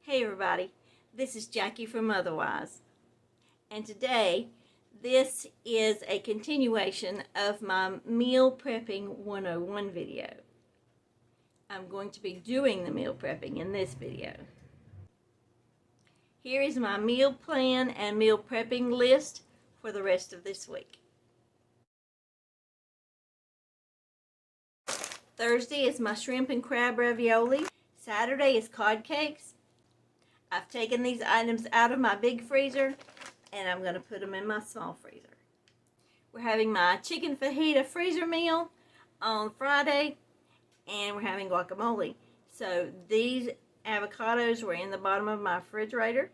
Hey everybody, this is Jackie from Otherwise, and today this is a continuation of my meal prepping 101 video. I'm going to be doing the meal prepping in this video. Here is my meal plan and meal prepping list for the rest of this week. Thursday is my shrimp and crab ravioli. Saturday is cod cakes. I've taken these items out of my big freezer and I'm going to put them in my small freezer. We're having my chicken fajita freezer meal on Friday and we're having guacamole. So these avocados were in the bottom of my refrigerator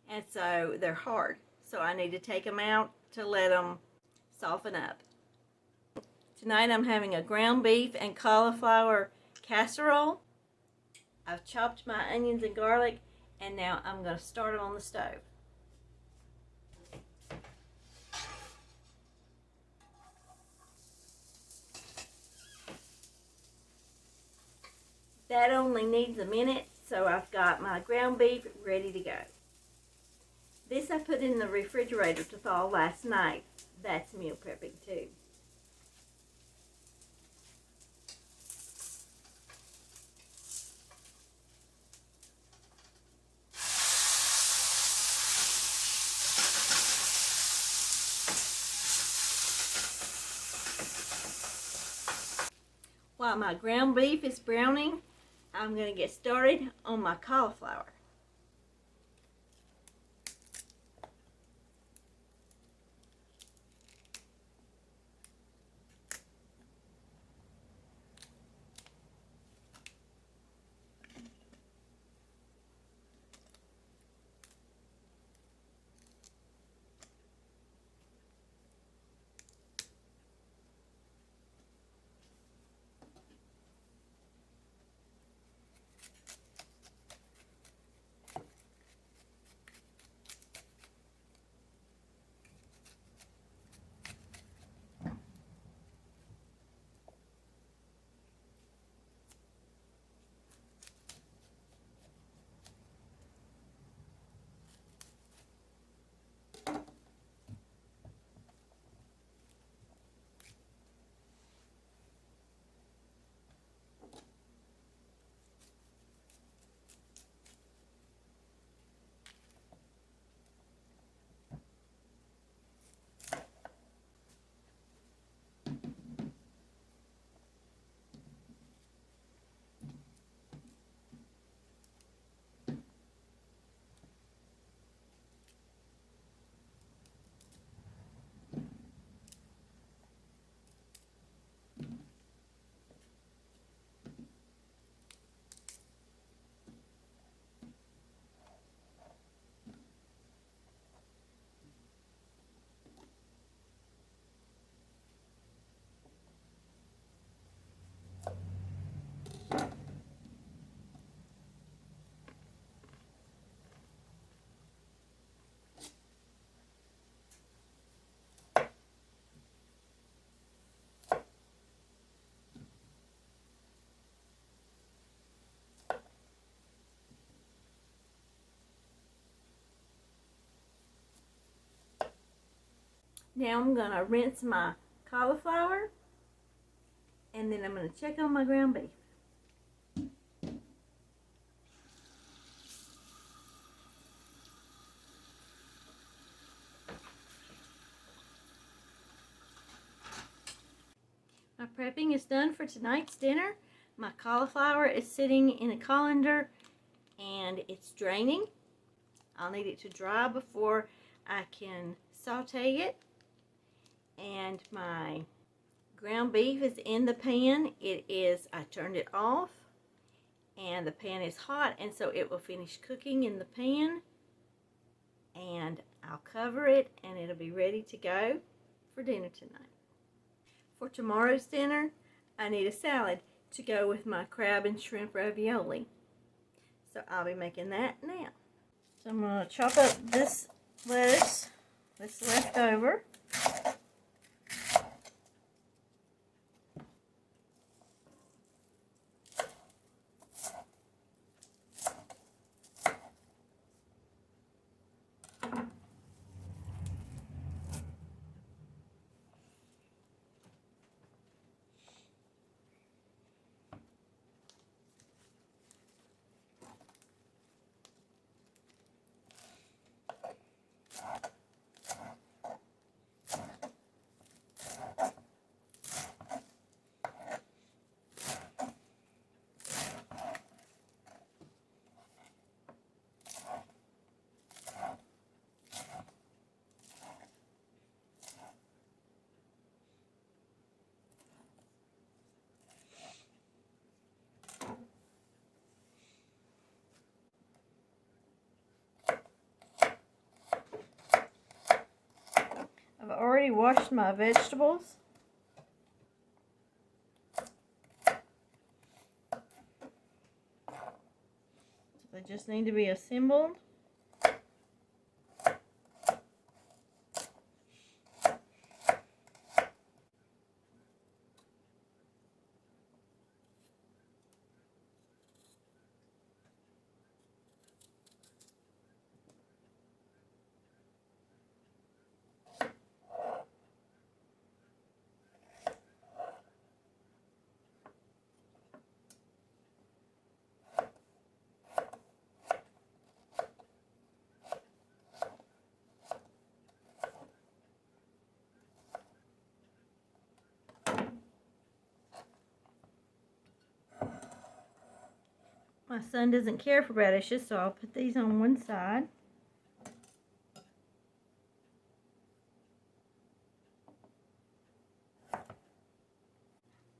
and so they're hard. So I need to take them out to let them soften up. Tonight I'm having a ground beef and cauliflower casserole. I've chopped my onions and garlic, and now I'm going to start it on the stove. That only needs a minute, so I've got my ground beef ready to go. This I put in the refrigerator to thaw last night. That's meal prepping too. While my ground beef is browning, I'm going to get started on my cauliflower. Now I'm going to rinse my cauliflower and then I'm going to check on my ground beef. My prepping is done for tonight's dinner. My cauliflower is sitting in a colander and it's draining. I'll need it to dry before I can saute it. And my ground beef is in the pan. I turned it off and the pan is hot, and so it will finish cooking in the pan and I'll cover it and it'll be ready to go for dinner tonight. For tomorrow's dinner, I need a salad to go with my crab and shrimp ravioli. So I'll be making that now. So I'm going to chop up this lettuce that's left over. already washed my vegetables. They just need to be assembled. My son doesn't care for radishes, so I'll put these on one side.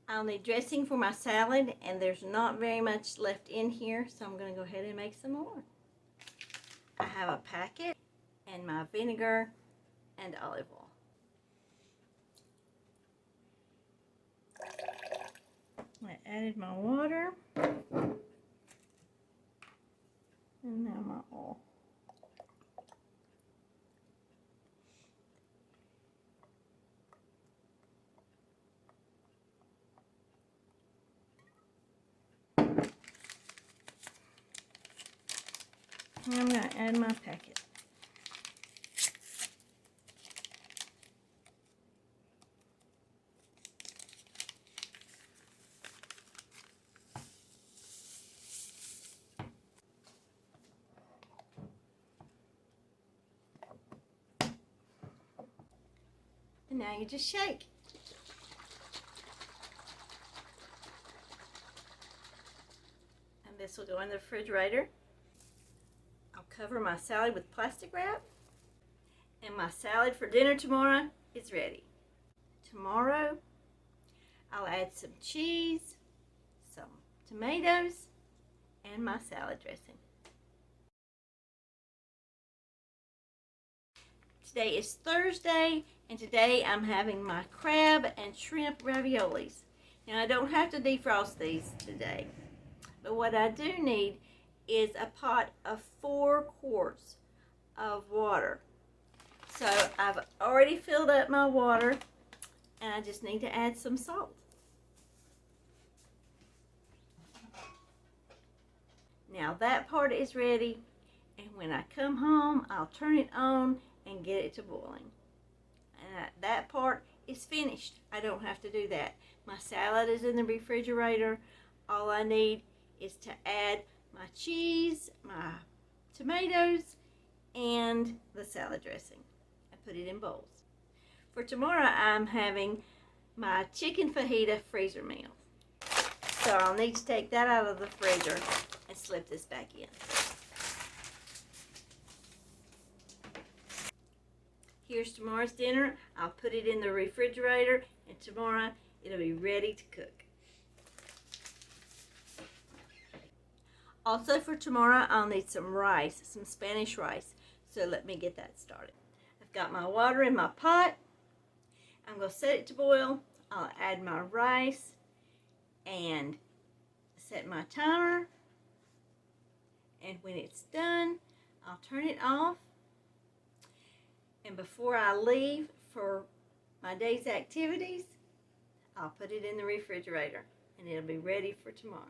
I'll need dressing for my salad, and there's not very much left in here, so I'm going to go ahead and make some more. I have a packet and my vinegar and olive oil. I added my water. And now my oil. And I'm going to add my packet. And now you just shake. And this will go in the refrigerator. I'll cover my salad with plastic wrap. And my salad for dinner tomorrow is ready. Tomorrow, I'll add some cheese, some tomatoes, and my salad dressing. Today is Thursday, and today I'm having my crab and shrimp raviolis. Now, I don't have to defrost these today, but what I do need is a pot of 4 quarts of water. So I've already filled up my water, and I just need to add some salt. Now that part is ready, and when I come home, I'll turn it on and get it to boiling. And that part is finished. I don't have to do that. My salad is in the refrigerator. All I need is to add my cheese, my tomatoes, and the salad dressing. I put it in bowls. For tomorrow, I'm having my chicken fajita freezer meal. So I'll need to take that out of the freezer and slip this back in. Here's tomorrow's dinner. I'll put it in the refrigerator, and tomorrow it'll be ready to cook. Also for tomorrow, I'll need some rice, some Spanish rice. So let me get that started. I've got my water in my pot. I'm going to set it to boil. I'll add my rice and set my timer. And when it's done, I'll turn it off. And before I leave for my day's activities, I'll put it in the refrigerator, and it'll be ready for tomorrow.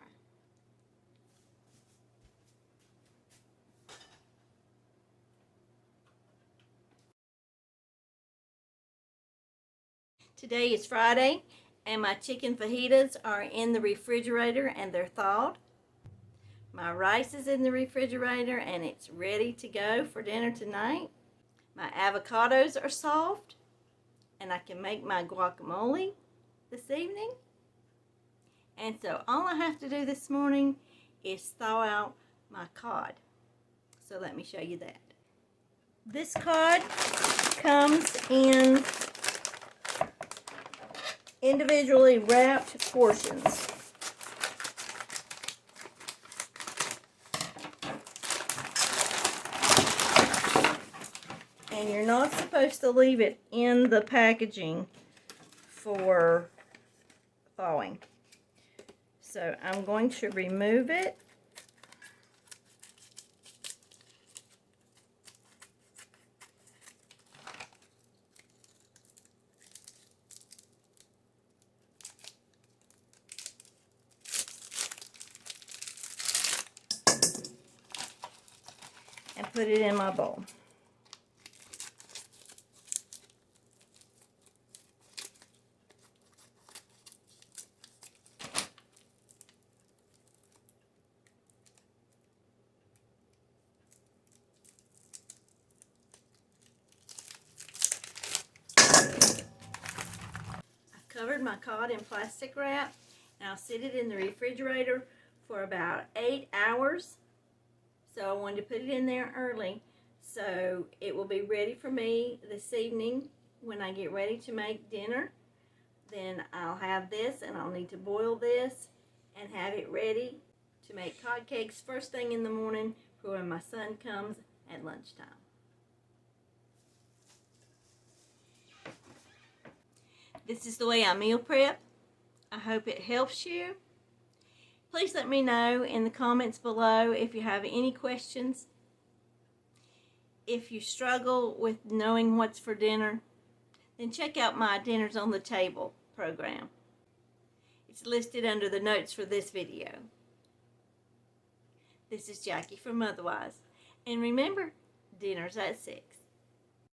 Today is Friday, and my chicken fajitas are in the refrigerator, and they're thawed. My rice is in the refrigerator, and it's ready to go for dinner tonight. My avocados are soft, and I can make my guacamole this evening. And so all I have to do this morning is thaw out my cod. So let me show you that. This cod comes in individually wrapped portions. And you're not supposed to leave it in the packaging for thawing. So I'm going to remove it. And put it in my bowl. I've covered my cod in plastic wrap, and I'll sit it in the refrigerator for about 8 hours. So I wanted to put it in there early so it will be ready for me this evening when I get ready to make dinner. Then I'll have this, and I'll need to boil this and have it ready to make cod cakes first thing in the morning for when my son comes at lunchtime. This is the way I meal prep. I hope it helps you. Please let me know in the comments below if you have any questions. If you struggle with knowing what's for dinner, then check out my Dinners on the Table program. It's listed under the notes for this video. This is Jackie from Otherwise. And remember, dinner's at 6.